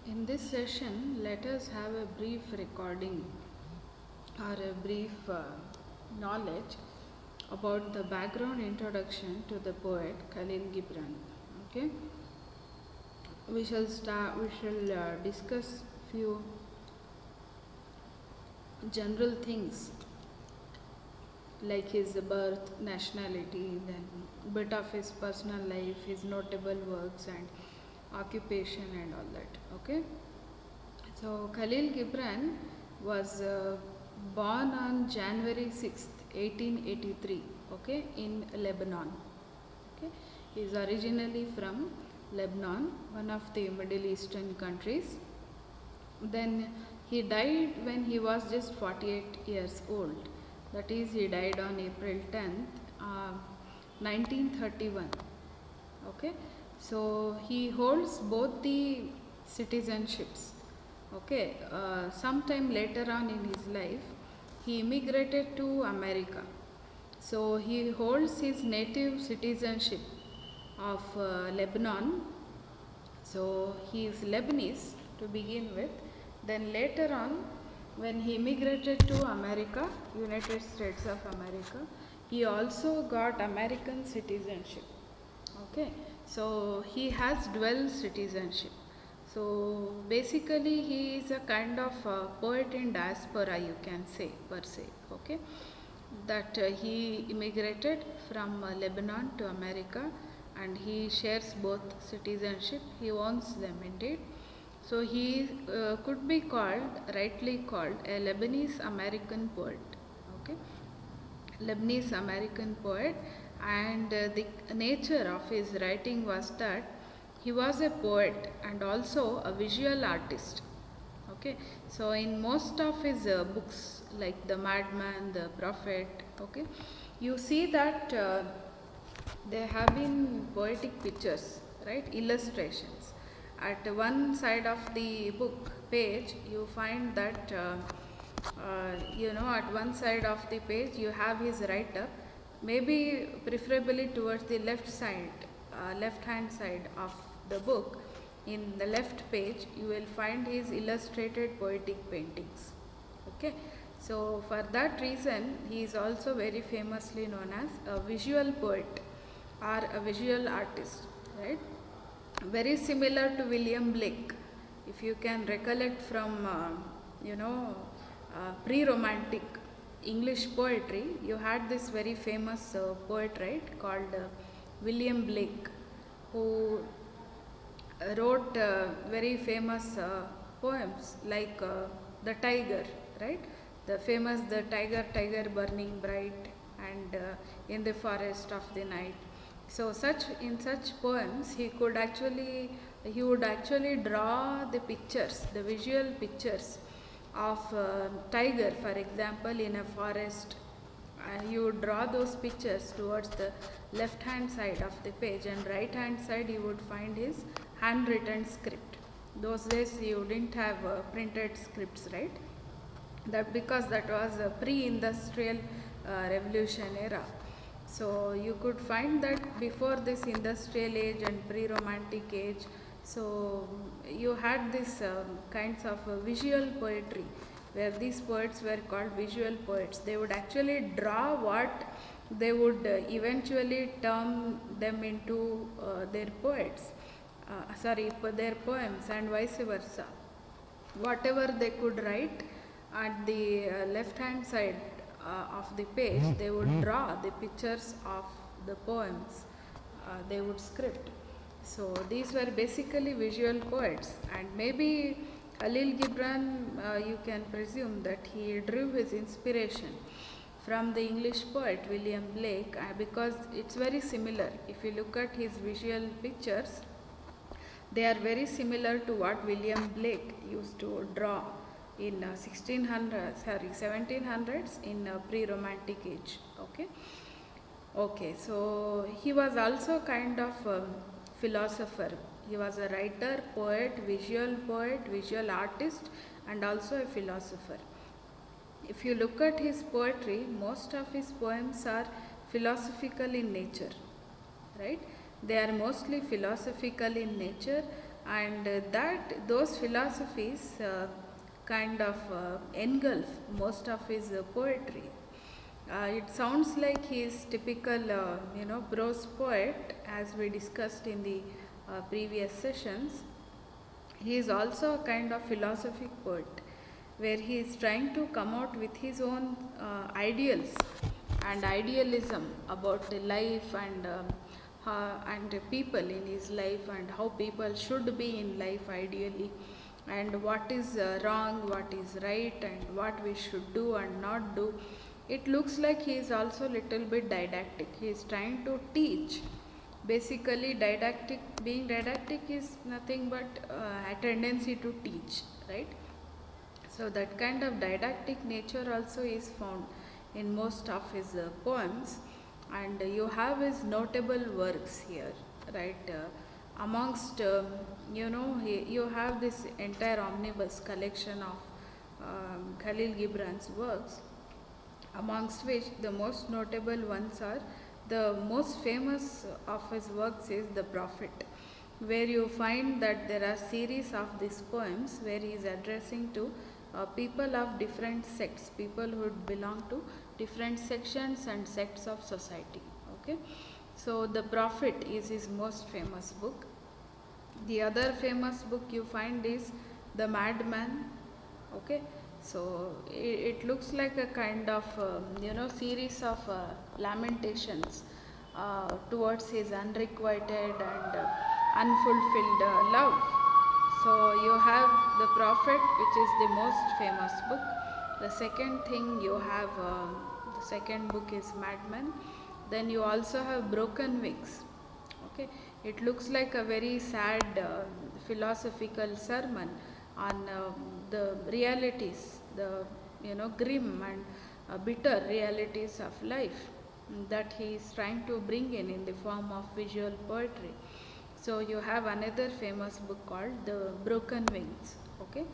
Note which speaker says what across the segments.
Speaker 1: In this session, let us have a brief recording or a brief knowledge about the background introduction to the poet Khalil Gibran. Okay, we shall start. We shall discuss few general things like his birth, nationality, then bit of his personal life, his notable works, and occupation, and all that. Okay. So Khalil Gibran was born on January 6th, 1883, okay, in Lebanon. Okay, he is originally from Lebanon, one of the Middle Eastern countries. Then he died when he was just 48 years old. That is, he died on April 10th, 1931. Okay, so he holds both the citizenships. Okay, sometime later on in his life, he immigrated to America. So he holds his native citizenship of Lebanon. So he is Lebanese to begin with. Then later on, when he immigrated to America, United States of America, he also got American citizenship. Okay, so he has dual citizenship. So basically, he is a kind of poet in diaspora, you can say, per se. Okay, that he immigrated from Lebanon to America, and he shares both citizenship. He owns them indeed. So he could be called, rightly called, a Lebanese American poet. Okay, Lebanese American poet, and the nature of his writing was that he was a poet and also a visual artist. Okay, so in most of his books, like The Madman, The Prophet, okay, you see that there have been poetic pictures, right? Illustrations. At one side of the book page, you find that at one side of the page you have his write-up, maybe preferably towards the left side, left hand side of the book. In the left page, you will find his illustrated poetic paintings. Okay, so for that reason, he is also very famously known as a visual poet or a visual artist, right? Very similar to William Blake. If you can recollect from, pre-romantic English poetry, you had this very famous poet, right, called William Blake, who wrote very famous poems like The Tiger, right? The famous The Tiger, Tiger Burning Bright, and In the Forest of the Night. So in such poems he would actually draw the pictures, the visual pictures of tiger, for example, in a forest. You would draw those pictures towards the left hand side of the page, and right hand side you would find his handwritten script. Those days you didn't have printed scripts, right? That because that was a pre-industrial revolution era. So you could find that before this industrial age and pre-romantic age, so you had this kinds of visual poetry, where these poets were called visual poets. They would actually draw what they would eventually turn them into their poets, their poems, and vice versa. Whatever they could write at the left hand side of the page, they would draw the pictures of the poems, they would script. So these were basically visual poets, and maybe Khalil Gibran, you can presume that he drew his inspiration from the English poet William Blake, because it's very similar. If you look at his visual pictures, they are very similar to what William Blake used to draw in 1700s in pre-romantic age. Okay, so he was also kind of philosopher. He was a writer, poet, visual artist, and also a philosopher. If you look at his poetry, most of his poems are philosophical in nature, right? They are mostly philosophical in nature, and that those philosophies kind of engulf most of his poetry. It sounds like he is typical, prose poet, as we discussed in the previous sessions. He is also a kind of philosophic poet, where he is trying to come out with his own ideals and idealism about the life and people in his life, and how people should be in life ideally, and what is wrong, what is right, and what we should do and not do. It looks like he is also little bit didactic. He is trying to teach. Basically, being didactic is nothing but a tendency to teach, right? So that kind of didactic nature also is found in most of his poems, and you have his notable works here, right? Amongst you have this entire omnibus collection of Khalil Gibran's works, amongst which the most notable ones are, the most famous of his works is The Prophet, where you find that there are series of these poems where he is addressing to people of different sects, people who belong to different sections and sects of society. Okay, so The Prophet is his most famous book. The other famous book you find is The Madman. Okay, so it looks like a kind of series of lamentations towards his unrequited and unfulfilled love. So you have The Prophet, which is the most famous book. The second thing you have, the second book is Madman. Then you also have Broken Wings. Okay, it looks like a very sad philosophical sermon on the realities, the grim and bitter realities of life that he is trying to bring in the form of visual poetry. So you have another famous book called The Broken Wings. Okay,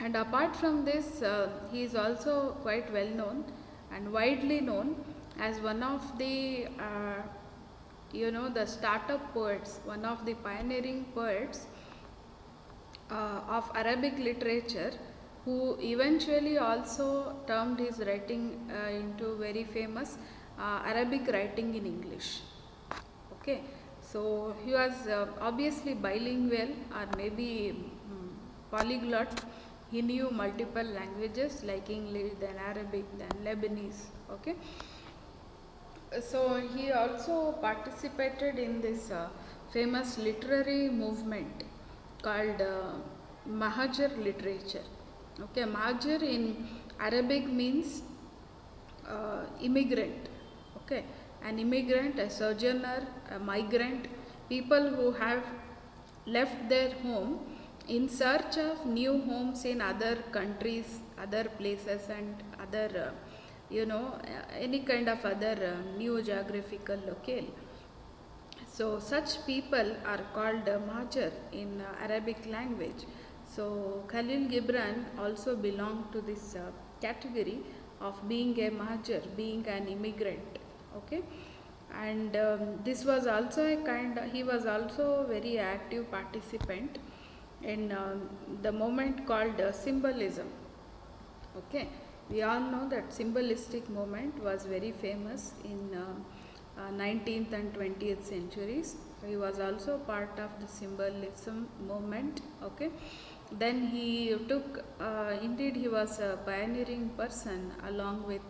Speaker 1: and apart from this, he is also quite well known and widely known as one of the the startup poets, one of the pioneering poets of Arabic literature, who eventually also termed his writing into very famous Arabic writing in English. Okay, so he was obviously bilingual, or maybe polyglot. He knew multiple languages like English, then Arabic, then Lebanese. Okay, so he also participated in this famous literary movement called Mahajar literature. Okay, Mahajar in Arabic means immigrant. Okay, an immigrant, a sojourner, a migrant, people who have left their home in search of new homes in other countries, other places, and other any kind of other new geographical locale. So such people are called Mahajar in Arabic language. So Khalil Gibran also belonged to this category of being a Mahajar, being an immigrant. Okay, and this was also he was also very active participant in the movement called symbolism. Okay, we all know that symbolistic movement was very famous in 19th and 20th centuries. He was also part of the symbolism movement. Okay, then he took, indeed he was a pioneering person along with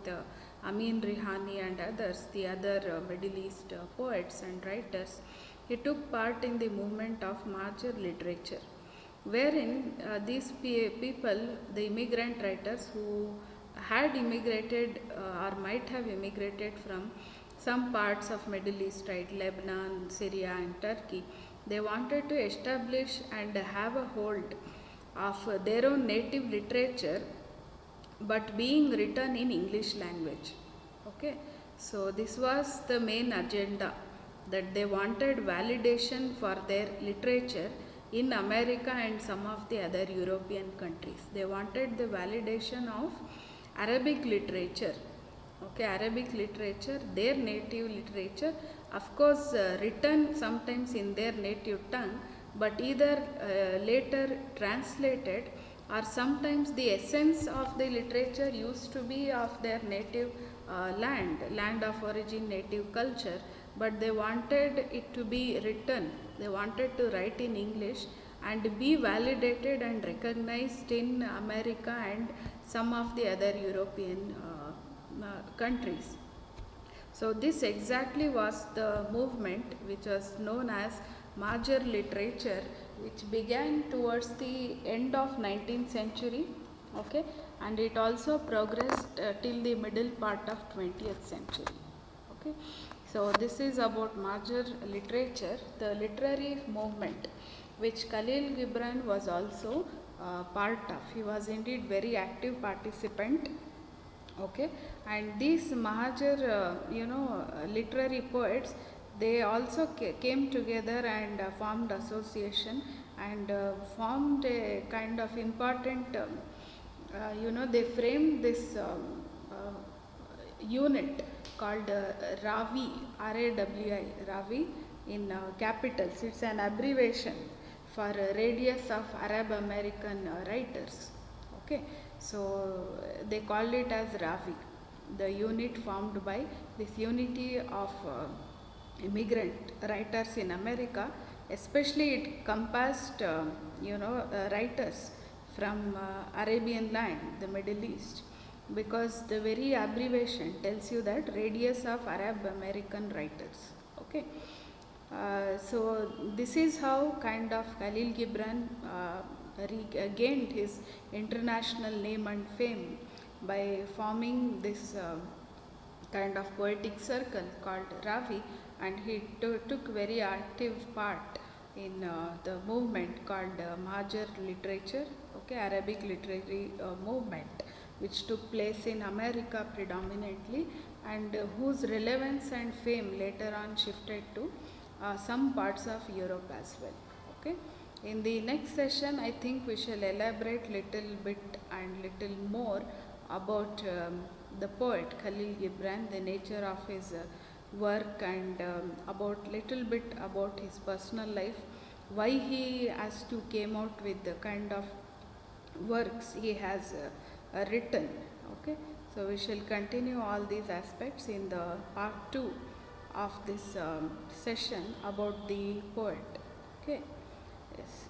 Speaker 1: Amin Rihani and others, the other Middle East poets and writers. He took part in the movement of Mahajar literature, wherein these people, the immigrant writers who had immigrated or might have immigrated from some parts of Middle East, right, Lebanon, Syria and Turkey, they wanted to establish and have a hold of their own native literature, but being written in English language. Okay, so this was the main agenda, that they wanted validation for their literature in America and some of the other European countries. They wanted the validation of Arabic literature. Okay, Arabic literature, their native literature, of course written sometimes in their native tongue, but either later translated, or sometimes the essence of the literature used to be of their native land of origin, native culture, but they wanted it to be written, they wanted to write in English and be validated and recognized in America and some of the other European countries. So this exactly was the movement which was known as Major literature, which began towards the end of 19th century, okay, and it also progressed till the middle part of 20th century. Okay, so this is about Major literature, the literary movement, which Khalil Gibran was also part of. He was indeed very active participant. Okay, and these Mahajar literary poets, they also came together and formed association and formed a kind of important they framed this unit called Ravi, RAWI, Ravi in capitals. It's an abbreviation for Radius of Arab American Writers. Okay, so they called it as Ravi, the unit formed by this unity of immigrant writers in America. Especially it compassed writers from Arabian land, the Middle East, because the very abbreviation tells you that Radius of Arab American Writers. Okay, so this is how kind of Khalil Gibran gained his international name and fame by forming this kind of poetic circle called Ravi, and he took very active part in the movement called Majar literature, okay, Arabic literary movement, which took place in America predominantly, and whose relevance and fame later on shifted to some parts of Europe as well. Okay. In the next session, I think we shall elaborate little bit and little more about the poet Khalil Gibran, the nature of his work, and about little bit about his personal life, why he has to came out with the kind of works he has written. Okay, so we shall continue all these aspects in the part 2 of this session about the poet. Okay, yes.